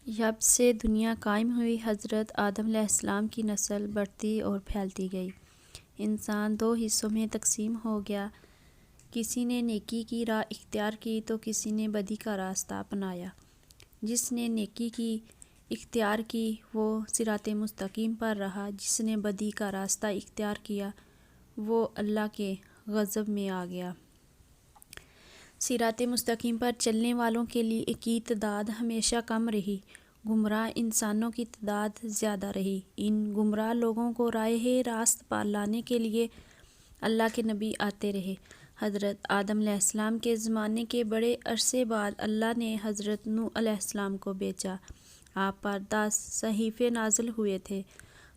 جب سے دنیا قائم ہوئی، حضرت آدم علیہ السلام کی نسل بڑھتی اور پھیلتی گئی۔ انسان دو حصوں میں تقسیم ہو گیا، کسی نے نیکی کی راہ اختیار کی تو کسی نے بدی کا راستہ اپنایا۔ جس نے نیکی کی اختیار کی وہ صراط مستقیم پر رہا، جس نے بدی کا راستہ اختیار کیا وہ اللہ کے غضب میں آ گیا۔ صراط مستقیم پر چلنے والوں کی تعداد ہمیشہ کم رہی، گمراہ انسانوں کی تعداد زیادہ رہی۔ ان گمراہ لوگوں کو راہ راست پر لانے کے لیے اللہ کے نبی آتے رہے۔ حضرت آدم علیہ السلام کے زمانے کے بڑے عرصے بعد اللہ نے حضرت نوح علیہ السلام کو بھیجا۔ آپ پر 10 صحیفے نازل ہوئے تھے۔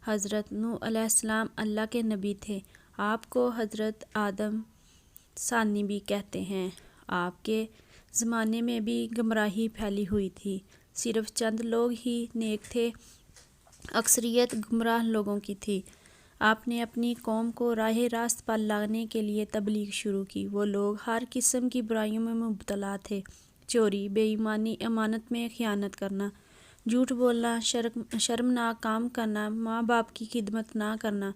حضرت نوح علیہ السلام اللہ کے نبی تھے۔ آپ کو حضرت آدم ثانی بھی کہتے ہیں۔ آپ کے زمانے میں بھی گمراہی پھیلی ہوئی تھی، صرف چند لوگ ہی نیک تھے، اکثریت گمراہ لوگوں کی تھی۔ آپ نے اپنی قوم کو راہ راست پر لانے کے لیے تبلیغ شروع کی۔ وہ لوگ ہر قسم کی برائیوں میں مبتلا تھے، چوری، بے ایمانی، امانت میں خیانت کرنا، جھوٹ بولنا، شرمناک کام کرنا، ماں باپ کی خدمت نہ کرنا،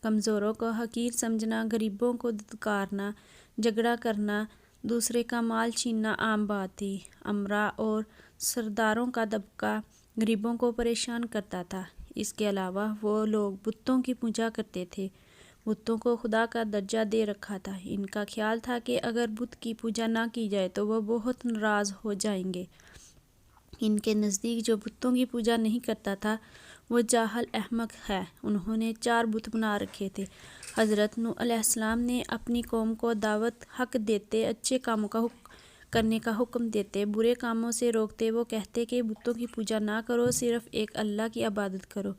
کمزوروں کو حقیر سمجھنا، غریبوں کو دھتکارنا، جھگڑا کرنا، دوسرے کا مال چھیننا عام بات تھی۔ امراء اور سرداروں کا طبقہ غریبوں کو پریشان کرتا تھا۔ اس کے علاوہ وہ لوگ بتوں کی پوجا کرتے تھے، بتوں کو خدا کا درجہ دے رکھا تھا۔ ان کا خیال تھا کہ اگر بت کی پوجا نہ کی جائے تو وہ بہت ناراض ہو جائیں گے۔ ان کے نزدیک جو بتوں کی پوجا نہیں کرتا تھا وہ جاہل احمق ہے۔ انہوں نے 4 بت بنا رکھے تھے۔ حضرت نوح علیہ السلام نے اپنی قوم کو دعوت حق دیتے، اچھے کاموں کرنے کا حکم دیتے، برے کاموں سے روکتے۔ وہ کہتے کہ بتوں کی پوجا نہ کرو، صرف ایک اللہ کی عبادت کرو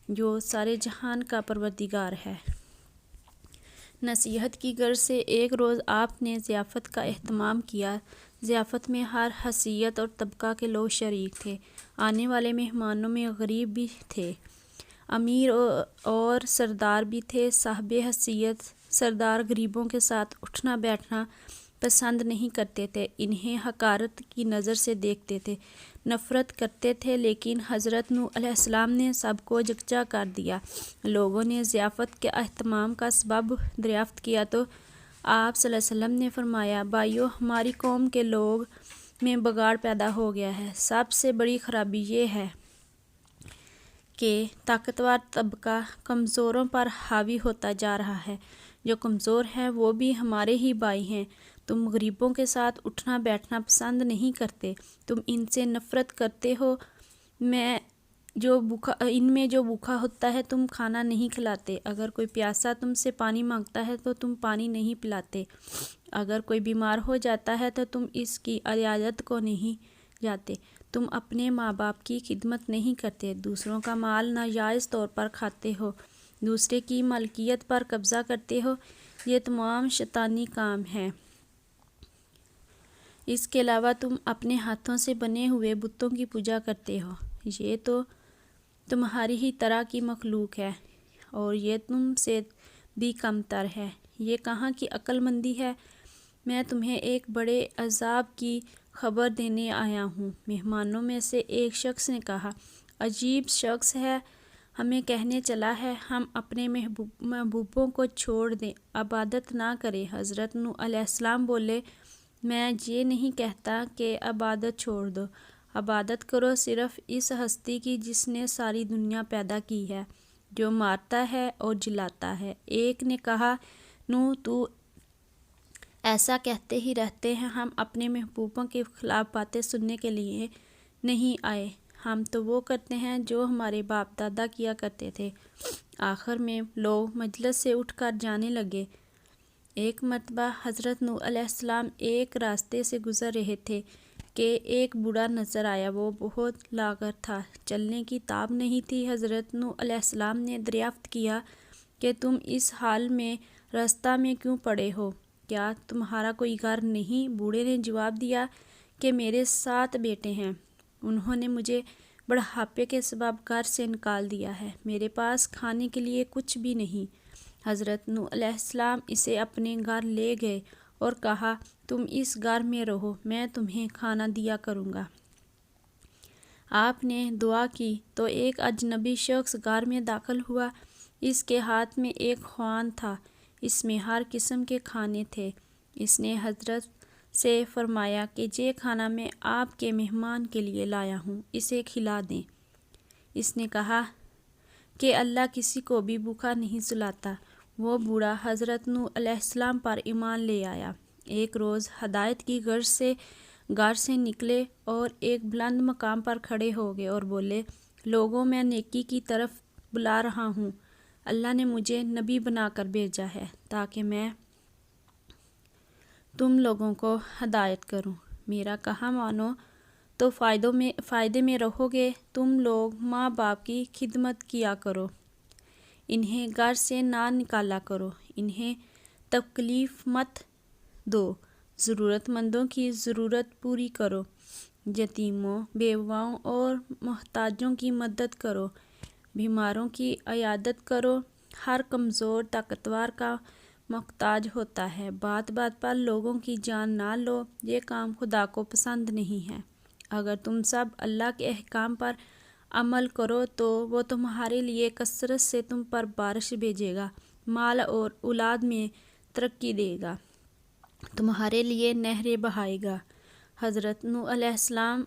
جو سارے جہان کا پروردگار ہے۔ نصیحت کی غرض سے ایک روز آپ نے ضیافت کا اہتمام کیا۔ ضیافت میں ہر حیثیت اور طبقہ کے لوگ شریک تھے۔ آنے والے مہمانوں میں غریب بھی تھے، امیر اور سردار بھی تھے۔ صاحب حیثیت سردار غریبوں کے ساتھ اٹھنا بیٹھنا پسند نہیں کرتے تھے، انہیں حقارت کی نظر سے دیکھتے تھے، نفرت کرتے تھے، لیکن حضرت نوح علیہ السلام نے سب کو یکجا کر دیا۔ لوگوں نے ضیافت کے اہتمام کا سبب دریافت کیا تو آپ صلی اللہ علیہ وسلم نے فرمایا، بھائیو، ہماری قوم کے لوگ میں بگاڑ پیدا ہو گیا ہے۔ سب سے بڑی خرابی یہ ہے کہ طاقتور طبقہ کمزوروں پر حاوی ہوتا جا رہا ہے۔ جو کمزور ہیں وہ بھی ہمارے ہی بھائی ہیں۔ تم غریبوں کے ساتھ اٹھنا بیٹھنا پسند نہیں کرتے، تم ان سے نفرت کرتے ہو۔ ان میں جو بھوکا ہوتا ہے تم کھانا نہیں کھلاتے، اگر کوئی پیاسا تم سے پانی مانگتا ہے تو تم پانی نہیں پلاتے، اگر کوئی بیمار ہو جاتا ہے تو تم اس کی عیادت کو نہیں جاتے، تم اپنے ماں باپ کی خدمت نہیں کرتے، دوسروں کا مال ناجائز طور پر کھاتے ہو، دوسرے کی ملکیت پر قبضہ کرتے ہو۔ یہ تمام شیطانی کام ہیں۔ اس کے علاوہ تم اپنے ہاتھوں سے بنے ہوئے بتوں کی پوجا کرتے ہو۔ یہ تو تمہاری ہی طرح کی مخلوق ہے اور یہ تم سے بھی کم تر ہے۔ یہ کہاں کی عقل مندی ہے؟ میں تمہیں ایک بڑے عذاب کی خبر دینے آیا ہوں۔ مہمانوں میں سے ایک شخص نے کہا، عجیب شخص ہے، ہمیں کہنے چلا ہے ہم اپنے محبوبوں کو چھوڑ دیں، عبادت نہ کریں۔ حضرت نوح علیہ السلام بولے، میں یہ نہیں کہتا کہ عبادت چھوڑ دو، عبادت کرو صرف اس ہستی کی جس نے ساری دنیا پیدا کی ہے، جو مارتا ہے اور جلاتا ہے۔ ایک نے کہا، نوح، تو ایسا کہتے ہی رہتے ہیں، ہم اپنے محبوبوں کے خلاف باتیں سننے کے لیے نہیں آئے، ہم تو وہ کرتے ہیں جو ہمارے باپ دادا کیا کرتے تھے۔ آخر میں لوگ مجلس سے اٹھ کر جانے لگے۔ ایک مرتبہ حضرت نوح علیہ السلام ایک راستے سے گزر رہے تھے کہ ایک بوڑھا نظر آیا۔ وہ بہت لاغر تھا، چلنے کی تاب نہیں تھی۔ حضرت نوح علیہ السلام نے دریافت کیا کہ تم اس حال میں راستہ میں کیوں پڑے ہو؟ کیا تمہارا کوئی گھر نہیں؟ بوڑھے نے جواب دیا کہ میرے 7 بیٹے ہیں، انہوں نے مجھے بڑھاپے کے سبب گھر سے نکال دیا ہے، میرے پاس کھانے کے لیے کچھ بھی نہیں۔ حضرت نوح علیہ السلام اسے اپنے گھر لے گئے اور کہا، تم اس گھر میں رہو، میں تمہیں کھانا دیا کروں گا۔ آپ نے دعا کی تو ایک اجنبی شخص غار میں داخل ہوا۔ اس کے ہاتھ میں ایک خوان تھا، اس میں ہر قسم کے کھانے تھے۔ اس نے حضرت سے فرمایا کہ یہ کھانا میں آپ کے مہمان کے لیے لایا ہوں، اسے کھلا دیں۔ اس نے کہا کہ اللہ کسی کو بھی بھوکا نہیں سلاتا۔ وہ بوڑھا حضرت نوح علیہ السلام پر ایمان لے آیا۔ ایک روز ہدایت کی غرض سے غار سے نکلے اور ایک بلند مقام پر کھڑے ہو گئے اور بولے، لوگوں، میں نیکی کی طرف بلا رہا ہوں۔ اللہ نے مجھے نبی بنا کر بھیجا ہے تاکہ میں تم لوگوں کو ہدایت کروں۔ میرا کہا مانو تو فائدے میں رہو گے۔ تم لوگ ماں باپ کی خدمت کیا کرو، انہیں غار سے نہ نکالا کرو، انہیں تکلیف مت دو، ضرورت مندوں کی ضرورت پوری کرو، یتیموں، بیواؤں اور محتاجوں کی مدد کرو، بیماروں کی عیادت کرو۔ ہر کمزور طاقتور کا محتاج ہوتا ہے۔ بات بات پر لوگوں کی جان نہ لو، یہ کام خدا کو پسند نہیں ہے۔ اگر تم سب اللہ کے احکام پر عمل کرو تو وہ تمہارے لیے کثرت سے تم پر بارش بھیجے گا، مال اور اولاد میں ترقی دے گا، تمہارے لیے نہریں بہائے گا۔ حضرت نوح علیہ السلام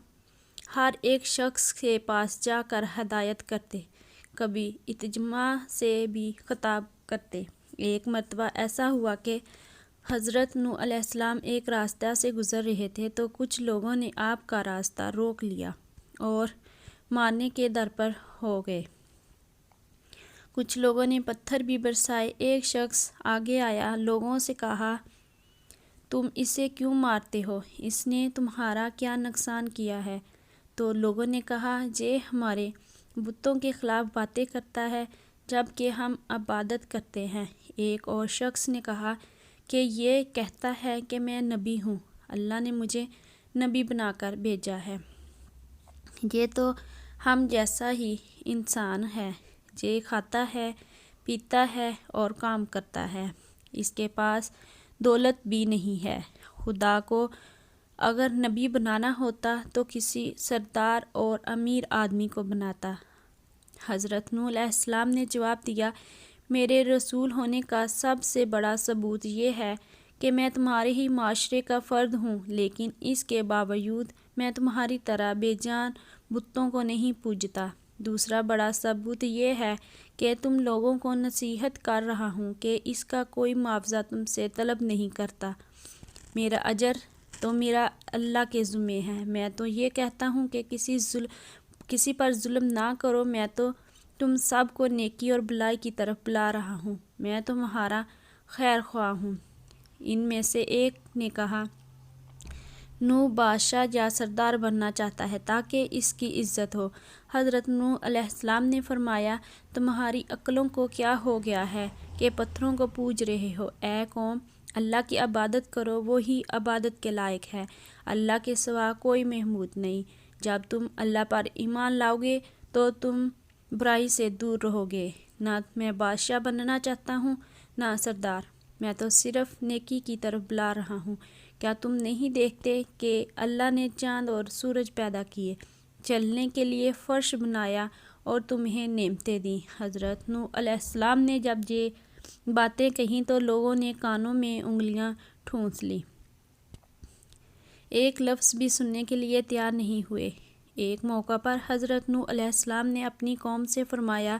ہر ایک شخص کے پاس جا کر ہدایت کرتے، کبھی اجتماع سے بھی خطاب کرتے۔ ایک مرتبہ ایسا ہوا کہ حضرت نوح علیہ السلام ایک راستہ سے گزر رہے تھے تو کچھ لوگوں نے آپ کا راستہ روک لیا اور مارنے کے در پر ہو گئے۔ کچھ لوگوں نے پتھر بھی برسائے۔ ایک شخص آگے آیا، لوگوں سے کہا، تم اسے کیوں مارتے ہو؟ اس نے تمہارا کیا نقصان کیا ہے؟ تو لوگوں نے کہا، یہ ہمارے بتوں کے خلاف باتیں کرتا ہے جبکہ ہم عبادت کرتے ہیں۔ ایک اور شخص نے کہا کہ یہ کہتا ہے کہ میں نبی ہوں، اللہ نے مجھے نبی بنا کر بھیجا ہے۔ یہ تو ہم جیسا ہی انسان ہے، یہ کھاتا ہے، پیتا ہے اور کام کرتا ہے، اس کے پاس دولت بھی نہیں ہے۔ خدا کو اگر نبی بنانا ہوتا تو کسی سردار اور امیر آدمی کو بناتا۔ حضرت نوح علیہ السلام نے جواب دیا، میرے رسول ہونے کا سب سے بڑا ثبوت یہ ہے کہ میں تمہارے ہی معاشرے کا فرد ہوں، لیکن اس کے باوجود میں تمہاری طرح بے جان بتوں کو نہیں پوجتا۔ دوسرا بڑا ثبوت یہ ہے کہ تم لوگوں کو نصیحت کر رہا ہوں کہ اس کا کوئی معاوضہ تم سے طلب نہیں کرتا۔ میرا اجر تو میرا اللہ کے ذمہ ہے۔ میں تو یہ کہتا ہوں کہ کسی پر ظلم نہ کرو۔ میں تو تم سب کو نیکی اور بھلائی کی طرف بلا رہا ہوں۔ میں تمہارا خیر خواہ ہوں۔ ان میں سے ایک نے کہا، نوح بادشاہ یا سردار بننا چاہتا ہے تاکہ اس کی عزت ہو۔ حضرت نوح علیہ السلام نے فرمایا، تمہاری عقلوں کو کیا ہو گیا ہے کہ پتھروں کو پوج رہے ہو؟ اے قوم، اللہ کی عبادت کرو، وہی عبادت کے لائق ہے، اللہ کے سوا کوئی معبود نہیں۔ جب تم اللہ پر ایمان لاؤ گے تو تم برائی سے دور رہو گے۔ نہ میں بادشاہ بننا چاہتا ہوں نہ سردار، میں تو صرف نیکی کی طرف بلا رہا ہوں۔ کیا تم نہیں دیکھتے کہ اللہ نے چاند اور سورج پیدا کیے، چلنے کے لیے فرش بنایا اور تمہیں نعمتیں دیں؟ حضرت نوح علیہ السلام نے جب یہ باتیں کہیں تو لوگوں نے کانوں میں انگلیاں ٹھونس لیں، ایک لفظ بھی سننے کے لیے تیار نہیں ہوئے۔ ایک موقع پر حضرت نوح علیہ السلام نے اپنی قوم سے فرمایا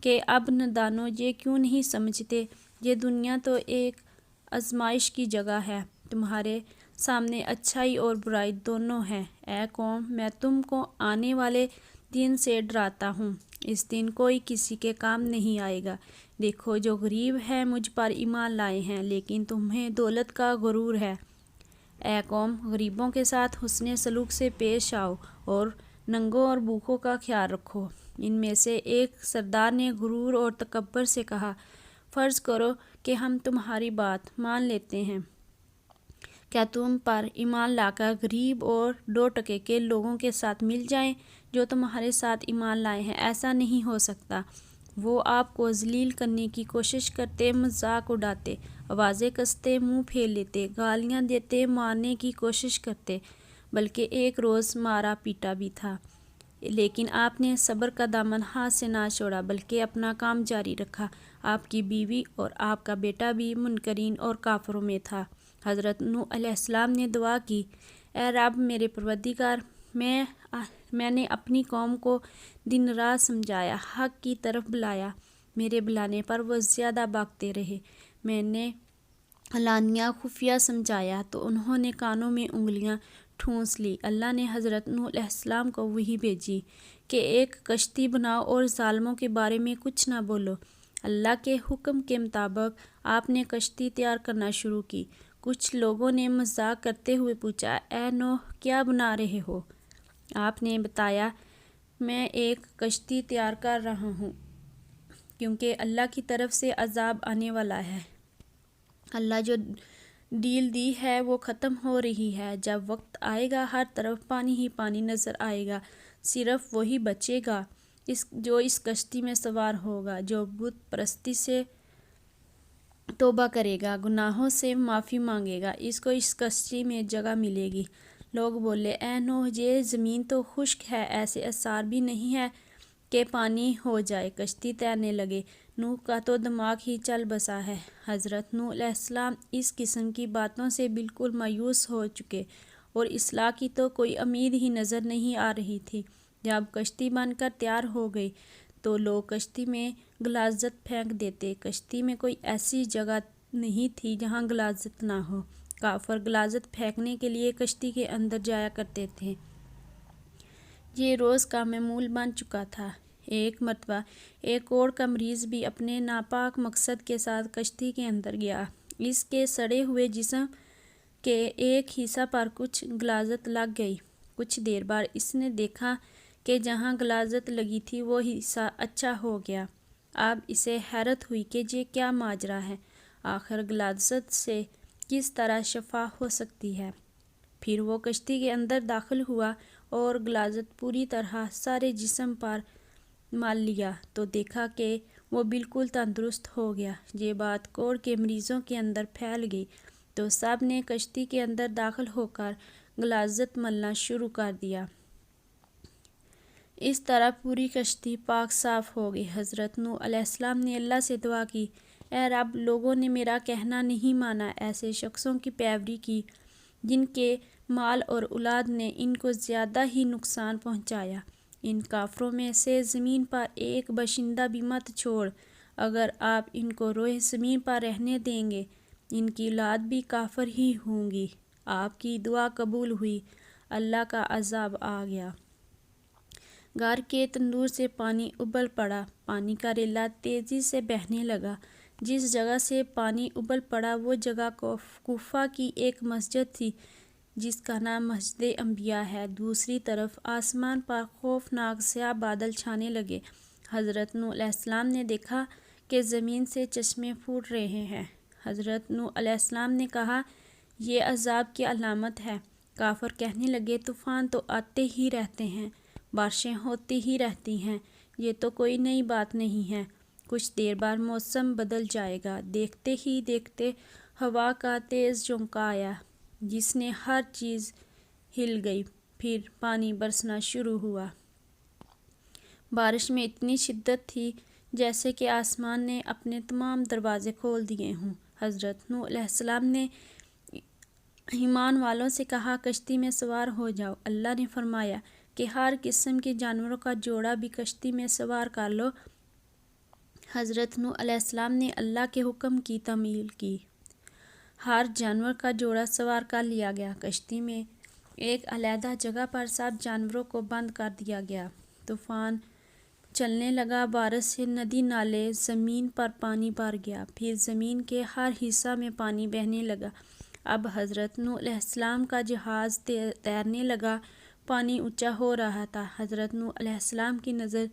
کہ اب نادانو، یہ کیوں نہیں سمجھتے، یہ دنیا تو ایک آزمائش کی جگہ ہے، تمہارے سامنے اچھائی اور برائی دونوں ہیں۔ اے قوم، میں تم کو آنے والے دن سے ڈراتا ہوں، اس دن کوئی کسی کے کام نہیں آئے گا۔ دیکھو، جو غریب ہیں مجھ پر ایمان لائے ہیں، لیکن تمہیں دولت کا غرور ہے۔ اے قوم، غریبوں کے ساتھ حسن سلوک سے پیش آؤ اور ننگوں اور بھوکوں کا خیال رکھو۔ ان میں سے ایک سردار نے غرور اور تکبر سے کہا، فرض کرو کہ ہم تمہاری بات مان لیتے ہیں، کیا تم پر ایمان لا کر غریب اور 2 ٹکے کے لوگوں کے ساتھ مل جائیں جو تمہارے ساتھ ایمان لائے ہیں؟ ایسا نہیں ہو سکتا۔ وہ آپ کو ذلیل کرنے کی کوشش کرتے، مذاق اڑاتے، آوازیں کستے، منہ پھیر لیتے، گالیاں دیتے، مارنے کی کوشش کرتے، بلکہ ایک روز مارا پیٹا بھی تھا۔ لیکن آپ نے صبر کا دامن ہاتھ سے نہ چھوڑا بلکہ اپنا کام جاری رکھا۔ آپ کی بیوی اور آپ کا بیٹا بھی منکرین اور کافروں میں تھا۔ حضرت نوح علیہ السلام نے دعا کی، اے رب میرے پروردگار، میں نے اپنی قوم کو دن رات سمجھایا، حق کی طرف بلایا، میرے بلانے پر وہ زیادہ بھاگتے رہے۔ میں نے علانیہ خفیہ سمجھایا تو انہوں نے کانوں میں انگلیاں ٹھونس لی۔ اللہ نے حضرت نوح علیہ السلام کو وحی بھیجی کہ ایک کشتی بناؤ اور ظالموں کے بارے میں کچھ نہ بولو۔ اللہ کے حکم کے مطابق آپ نے کشتی تیار کرنا شروع کی۔ کچھ لوگوں نے مذاق کرتے ہوئے پوچھا، اے نوح کیا بنا رہے ہو؟ آپ نے بتایا، میں ایک کشتی تیار کر رہا ہوں کیونکہ اللہ کی طرف سے عذاب آنے والا ہے۔ اللہ جو ڈیل دی ہے وہ ختم ہو رہی ہے۔ جب وقت آئے گا ہر طرف پانی ہی پانی نظر آئے گا، صرف وہی بچے گا جو اس کشتی میں سوار ہوگا، جو بت پرستی سے توبہ کرے گا، گناہوں سے معافی مانگے گا، اس کو اس کشتی میں جگہ ملے گی۔ لوگ بولے، اے نوح یہ زمین تو خشک ہے، ایسے آثار بھی نہیں ہے کہ پانی ہو جائے۔ کشتی تیرنے لگے۔ نوح کا تو دماغ ہی چل بسا ہے۔ حضرت نوح علیہ السلام اس قسم کی باتوں سے بالکل مایوس ہو چکے اور اصلاح کی تو کوئی امید ہی نظر نہیں آ رہی تھی۔ جب کشتی بن کر تیار ہو گئی تو لوگ کشتی میں غلاظت پھینک دیتے۔ کشتی میں کوئی ایسی جگہ نہیں تھی جہاں غلاظت نہ ہو۔ کافر غلاظت پھینکنے کے لیے کشتی کے اندر جایا کرتے تھے۔ یہ روز کا معمول بن چکا تھا۔ ایک مرتبہ ایک کوڑ کا مریض بھی اپنے ناپاک مقصد کے ساتھ کشتی کے اندر گیا۔ اس کے سڑے ہوئے جسم کے ایک حصہ پر کچھ غلاظت لگ گئی۔ کچھ دیر بعد اس نے دیکھا کہ جہاں غلاظت لگی تھی وہ حصہ اچھا ہو گیا۔ اب اسے حیرت ہوئی کہ یہ کیا ماجرا ہے، آخر غلاظت سے کس طرح شفا ہو سکتی ہے۔ پھر وہ کشتی کے اندر داخل ہوا اور غلاظت پوری طرح سارے جسم پر مل لیا تو دیکھا کہ وہ بالکل تندرست ہو گیا۔ یہ بات کوڑ کے مریضوں کے اندر پھیل گئی تو سب نے کشتی کے اندر داخل ہو کر غلاظت ملنا شروع کر دیا۔ اس طرح پوری کشتی پاک صاف ہو گئی۔ حضرت نوح علیہ السلام نے اللہ سے دعا کی، اے رب لوگوں نے میرا کہنا نہیں مانا، ایسے شخصوں کی پیروی کی جن کے مال اور اولاد نے ان کو زیادہ ہی نقصان پہنچایا۔ ان کافروں میں سے زمین پر ایک باشندہ بھی مت چھوڑ۔ اگر آپ ان کو روئے زمین پر رہنے دیں گے ان کی اولاد بھی کافر ہی ہوں گی۔ آپ کی دعا قبول ہوئی، اللہ کا عذاب آ گیا۔ گھر کے تندور سے پانی ابل پڑا، پانی کا ریلا تیزی سے بہنے لگا۔ جس جگہ سے پانی ابل پڑا وہ جگہ کوفہ کی ایک مسجد تھی جس کا نام مسجد انبیاء ہے۔ دوسری طرف آسمان پر خوفناک سیاہ بادل چھانے لگے۔ حضرت نوح علیہ السلام نے دیکھا کہ زمین سے چشمے پھوٹ رہے ہیں۔ حضرت نوح علیہ السلام نے کہا، یہ عذاب کی علامت ہے۔ کافر کہنے لگے، طوفان تو آتے ہی رہتے ہیں، بارشیں ہوتی ہی رہتی ہیں، یہ تو کوئی نئی بات نہیں ہے۔ کچھ دیر بعد موسم بدل جائے گا۔ دیکھتے ہی دیکھتے ہوا کا تیز جھونکا آیا جس نے ہر چیز ہل گئی، پھر پانی برسنا شروع ہوا۔ بارش میں اتنی شدت تھی جیسے کہ آسمان نے اپنے تمام دروازے کھول دیے ہوں۔ حضرت نوح علیہ السلام نے ایمان والوں سے کہا، کشتی میں سوار ہو جاؤ۔ اللہ نے فرمایا کہ ہر قسم کے جانوروں کا جوڑا بھی کشتی میں سوار کر لو۔ حضرت نوح علیہ السلام نے اللہ کے حکم کی تعمیل کی۔ ہر جانور کا جوڑا سوار کر لیا گیا۔ کشتی میں ایک علیحدہ جگہ پر سب جانوروں کو بند کر دیا گیا۔ طوفان چلنے لگا، بارش سے ندی نالے زمین پر پانی بھر گیا، پھر زمین کے ہر حصہ میں پانی بہنے لگا۔ اب حضرت نوح علیہ السلام کا جہاز تیرنے لگا، پانی اونچا ہو رہا تھا۔ حضرت نوح علیہ السلام کی نظر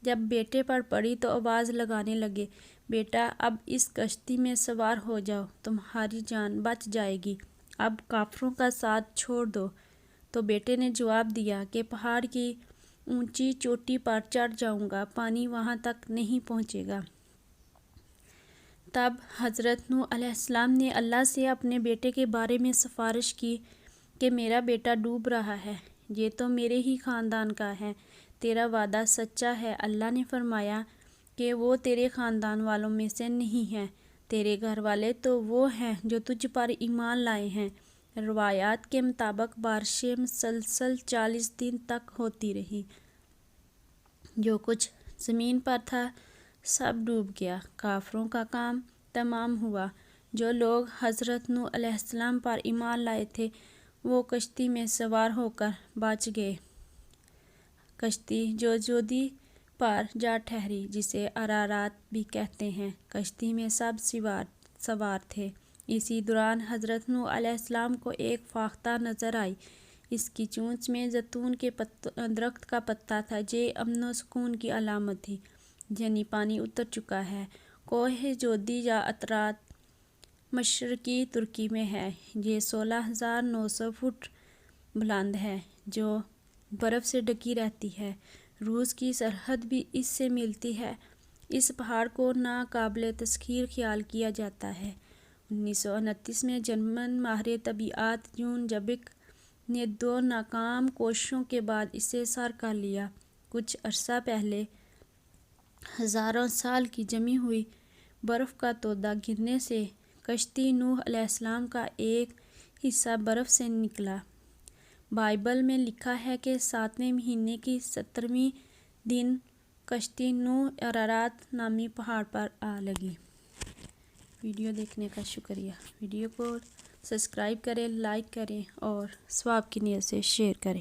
جب بیٹے پر پڑی تو آواز لگانے لگے، بیٹا اب اس کشتی میں سوار ہو جاؤ، تمہاری جان بچ جائے گی، اب کافروں کا ساتھ چھوڑ دو۔ تو بیٹے نے جواب دیا کہ پہاڑ کی اونچی چوٹی پر چڑھ جاؤں گا، پانی وہاں تک نہیں پہنچے گا۔ تب حضرت نوح علیہ السلام نے اللہ سے اپنے بیٹے کے بارے میں سفارش کی کہ میرا بیٹا ڈوب رہا ہے، یہ تو میرے ہی خاندان کا ہے، تیرا وعدہ سچا ہے۔ اللہ نے فرمایا کہ وہ تیرے خاندان والوں میں سے نہیں ہیں، تیرے گھر والے تو وہ ہیں جو تجھ پر ایمان لائے ہیں۔ روایات کے مطابق بارشیں مسلسل 40 دن تک ہوتی رہی۔ جو کچھ زمین پر تھا سب ڈوب گیا، کافروں کا کام تمام ہوا۔ جو لوگ حضرت نوح علیہ السلام پر ایمان لائے تھے وہ کشتی میں سوار ہو کر بچ گئے۔ کشتی جودی پر جا ٹھہری، جسے ارارات بھی کہتے ہیں۔ کشتی میں سب سوار تھے۔ اسی دوران حضرت نوح علیہ السلام کو ایک فاختہ نظر آئی۔ اس کی چونچ میں زیتون کے درخت کا پتا تھا۔ یہ امن و سکون کی علامت تھی، یعنی پانی اتر چکا ہے۔ کوہ جودی یا ارارات مشرقی ترکی میں ہے۔ یہ 16,900 فٹ بلند ہے، جو برف سے ڈھکی رہتی ہے۔ روس کی سرحد بھی اس سے ملتی ہے۔ اس پہاڑ کو ناقابل تسخیر خیال کیا جاتا ہے۔ 1929 میں جرمن ماہر طبیعیات جون جبک نے 2 ناکام کوششوں کے بعد اسے سر کر لیا۔ کچھ عرصہ پہلے ہزاروں سال کی جمی ہوئی برف کا تودہ گرنے سے کشتی نوح علیہ السلام کا ایک حصہ برف سے نکلا۔ بائبل میں لکھا ہے کہ 7ویں مہینے کی 17ویں دن کشتی نوح ارارات نامی پہاڑ پر آ لگی۔ ویڈیو دیکھنے کا شکریہ۔ ویڈیو کو سبسکرائب کریں، لائک کریں اور ثواب کی نیت سے شیئر کریں۔